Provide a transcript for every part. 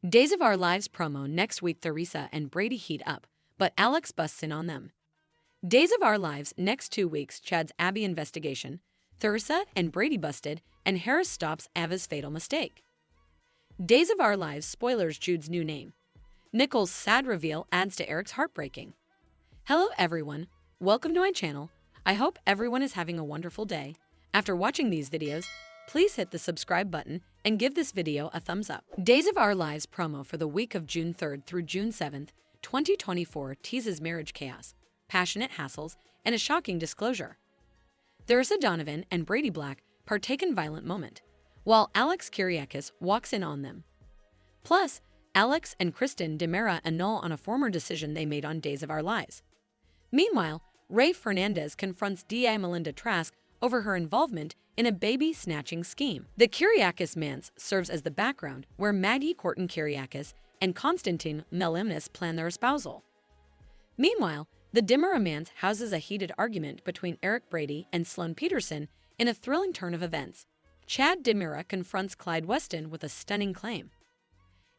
Days of Our Lives promo next week. Theresa and Brady heat up, but Alex busts in on them. Days of Our Lives next 2 weeks. Chad's Abby investigation. Theresa and Brady busted, and Harris stops Ava's fatal mistake. Days of Our Lives spoilers. Jude's new name. Nicole's sad reveal adds to Eric's heartbreaking. Hello everyone, welcome to my channel. I hope everyone is having a wonderful day. After watching these videos, please hit the subscribe button and give this video a thumbs up. Days of Our Lives promo for the week of June 3rd through June 7th, 2024 teases marriage chaos, passionate hassles, and a shocking disclosure. Theresa Donovan and Brady Black partake in violent moment, while Alex Kyriakis walks in on them. Plus, Alex and Kristen DiMera annul on a former decision they made on Days of Our Lives. Meanwhile, Rafe Fernandez confronts DA Melinda Trask over her involvement in a baby-snatching scheme. The Kyriakis manse serves as the background where Maggie Corton Kyriakis and Konstantin Melimnis plan their espousal. Meanwhile, the DiMera manse houses a heated argument between Eric Brady and Sloan Peterson in a thrilling turn of events. Chad DiMera confronts Clyde Weston with a stunning claim.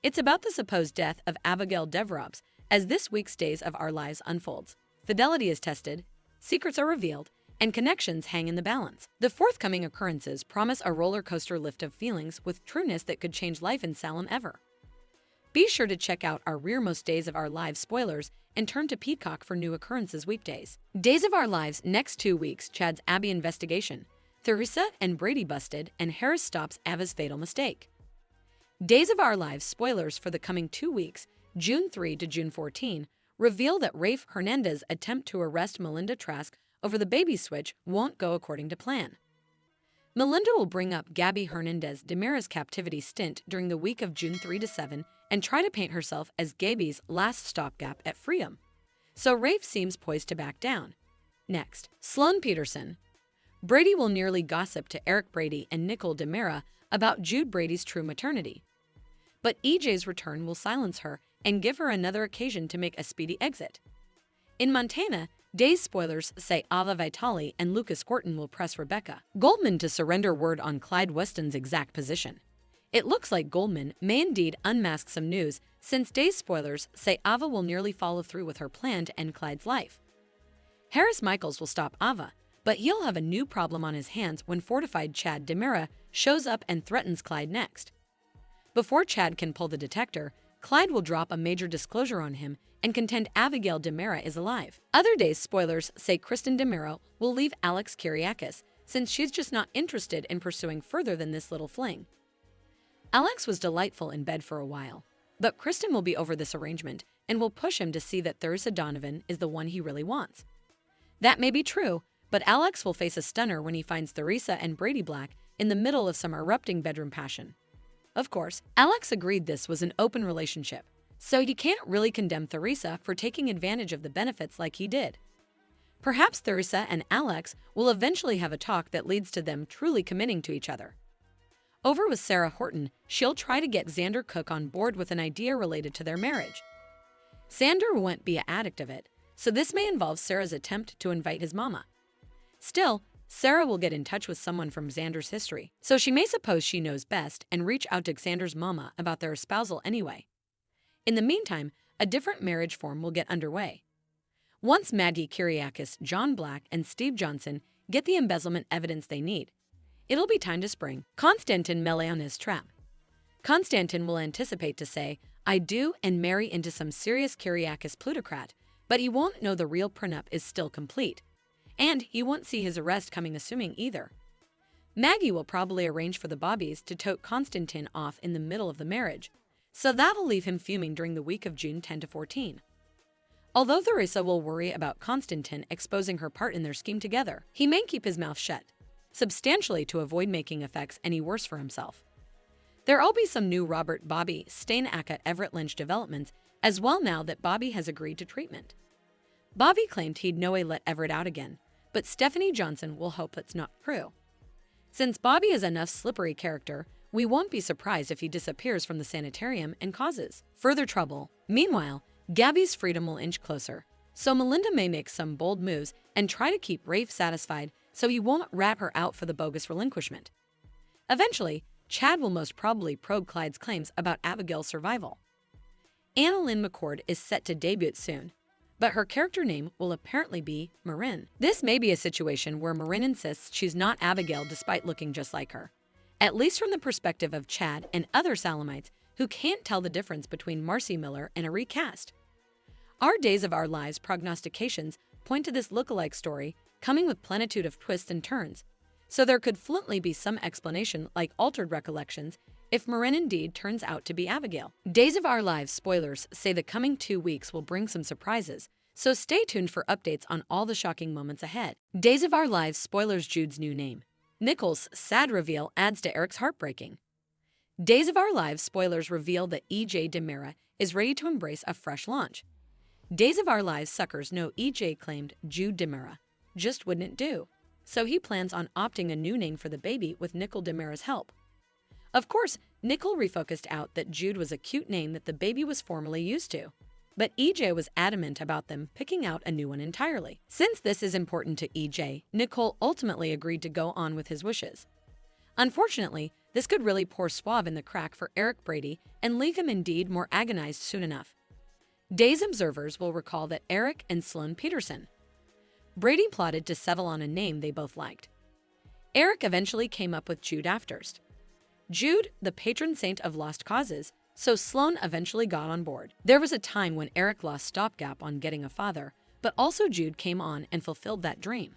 It's about the supposed death of Abigail Devrobs as this week's Days of Our Lives unfolds. Fidelity is tested, secrets are revealed, and connections hang in the balance. The forthcoming occurrences promise a roller coaster lift of feelings with trueness that could change life in Salem ever. Be sure to check out our rearmost Days of Our Lives spoilers and turn to Peacock for new occurrences weekdays. Days of Our Lives next 2 weeks. Chad's Abby investigation. Theresa and Brady busted, and Harris stops Ava's fatal mistake. Days of Our Lives spoilers for the coming 2 weeks, June 3 to June 14, reveal that Rafe Hernandez's attempt to arrest Melinda Trask over the baby switch won't go according to plan. Melinda will bring up Gabby Hernandez DiMera's captivity stint during the week of June 3 to 7 and try to paint herself as Gabby's last stopgap at freedom. So Rafe seems poised to back down. Next, Sloan Peterson. Brady will nearly gossip to Eric Brady and Nicole DiMera about Jude Brady's true maternity. But EJ's return will silence her and give her another occasion to make a speedy exit. In Montana, Days spoilers say Ava Vitale and Lucas Gorton will press Rebecca Goldman to surrender word on Clyde Weston's exact position. It looks like Goldman may indeed unmask some news, since Days spoilers say Ava will nearly follow through with her plan to end Clyde's life. Harris Michaels will stop Ava, but he'll have a new problem on his hands when fortified Chad DiMera shows up and threatens Clyde next. Before Chad can pull the detector, Clyde will drop a major disclosure on him and contend Abigail DiMera is alive. Other Days spoilers say Kristen DiMera will leave Alex Kyriakis, since she's just not interested in pursuing further than this little fling. Alex was delightful in bed for a while, but Kristen will be over this arrangement and will push him to see that Theresa Donovan is the one he really wants. That may be true, but Alex will face a stunner when he finds Theresa and Brady Black in the middle of some erupting bedroom passion. Of course, Alex agreed this was an open relationship, so he can't really condemn Theresa for taking advantage of the benefits like he did. Perhaps Theresa and Alex will eventually have a talk that leads to them truly committing to each other. Over with Sarah Horton, she'll try to get Xander Cook on board with an idea related to their marriage. Xander won't be an addict of it, so this may involve Sarah's attempt to invite his mama. Still, Sarah will get in touch with someone from Xander's history, so she may suppose she knows best and reach out to Xander's mama about their espousal anyway. In the meantime, a different marriage form will get underway. Once Maggie Kyriakis, John Black, and Steve Johnson get the embezzlement evidence they need, it'll be time to spring Konstantin Melimnis's trap. Konstantin will anticipate to say, "I do," and marry into some serious Kyriakis plutocrat, but he won't know the real prenup is still complete. And he won't see his arrest coming assuming either. Maggie will probably arrange for the Bobbies to tote Konstantin off in the middle of the marriage, so that'll leave him fuming during the week of June 10 to 14. Although Theresa will worry about Konstantin exposing her part in their scheme together, he may keep his mouth shut, substantially to avoid making effects any worse for himself. There'll be some new Robert Bobby Steinacke Everett Lynch developments as well now that Bobby has agreed to treatment. Bobby claimed he'd no way let Everett out again, but Stephanie Johnson will hope that's not true. Since Bobby is enough slippery character, we won't be surprised if he disappears from the sanitarium and causes further trouble. Meanwhile, Gabby's freedom will inch closer, so Melinda may make some bold moves and try to keep Rafe satisfied so he won't rat her out for the bogus relinquishment. Eventually, Chad will most probably probe Clyde's claims about Abigail's survival. Anna Lynn McCord is set to debut soon, but her character name will apparently be Marin. This may be a situation where Marin insists she's not Abigail despite looking just like her, at least from the perspective of Chad and other Salamites who can't tell the difference between Marcy Miller and a recast. Our Days of Our Lives prognostications point to this look-alike story coming with plenitude of twists and turns, so there could fluently be some explanation like altered recollections if Marin indeed turns out to be Abigail. Days of Our Lives spoilers say the coming 2 weeks will bring some surprises, so stay tuned for updates on all the shocking moments ahead. Days of Our Lives spoilers Jude's new name. Nicole's sad reveal adds to Eric's heartbreaking. Days of Our Lives spoilers reveal that EJ DiMera is ready to embrace a fresh launch. Days of Our Lives suckers know EJ claimed Jude DiMera just wouldn't do, so he plans on opting a new name for the baby with Nicole DiMera's help. Of course, Nicole refocused out that Jude was a cute name that the baby was formerly used to, but EJ was adamant about them picking out a new one entirely. Since this is important to EJ, Nicole ultimately agreed to go on with his wishes. Unfortunately, this could really pour Suave in the crack for Eric Brady and leave him indeed more agonized soon enough. Days observers will recall that Eric and Sloan Peterson. Brady plotted to settle on a name they both liked. Eric eventually came up with Jude afterst. Jude, the patron saint of lost causes, so Sloan eventually got on board. There was a time when Eric lost stopgap on getting a father, but also Jude came on and fulfilled that dream.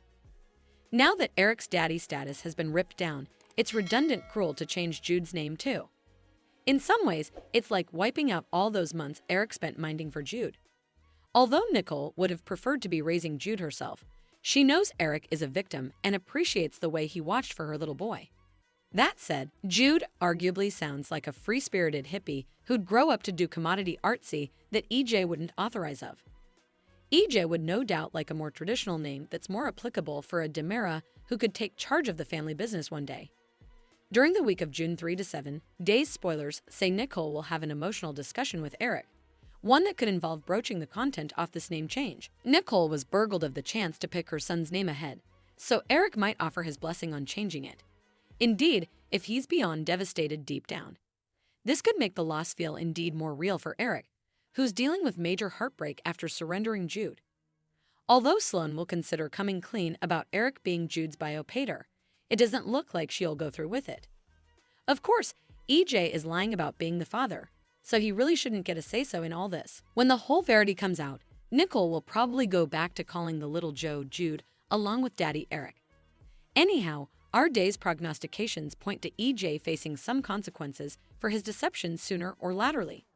Now that Eric's daddy status has been ripped down, it's redundant cruel to change Jude's name too. In some ways, it's like wiping out all those months Eric spent minding for Jude. Although Nicole would have preferred to be raising Jude herself, she knows Eric is a victim and appreciates the way he watched for her little boy. That said, Jude arguably sounds like a free-spirited hippie who'd grow up to do commodity artsy that EJ wouldn't authorize of. EJ would no doubt like a more traditional name that's more applicable for a DiMera who could take charge of the family business one day. During the week of June 3 to 7, Days spoilers say Nicole will have an emotional discussion with Eric, one that could involve broaching the content off this name change. Nicole was burgled of the chance to pick her son's name ahead, so Eric might offer his blessing on changing it. Indeed, if he's beyond devastated deep down. This could make the loss feel indeed more real for Eric, who's dealing with major heartbreak after surrendering Jude. Although Sloan will consider coming clean about Eric being Jude's biopater, it doesn't look like she'll go through with it. Of course, EJ is lying about being the father, so he really shouldn't get a say-so in all this. When the whole verity comes out, Nicole will probably go back to calling the little Joe Jude along with Daddy Eric. Anyhow, our Days prognostications point to EJ facing some consequences for his deception sooner or laterally.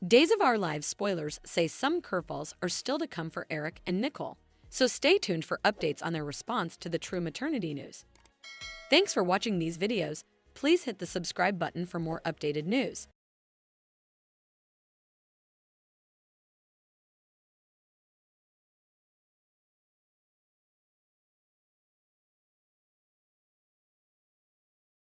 Days of Our Lives spoilers say some curveballs are still to come for Eric and Nicole, so stay tuned for updates on their response to the true maternity news. Thanks for watching these videos. Please hit the subscribe button for more updated news.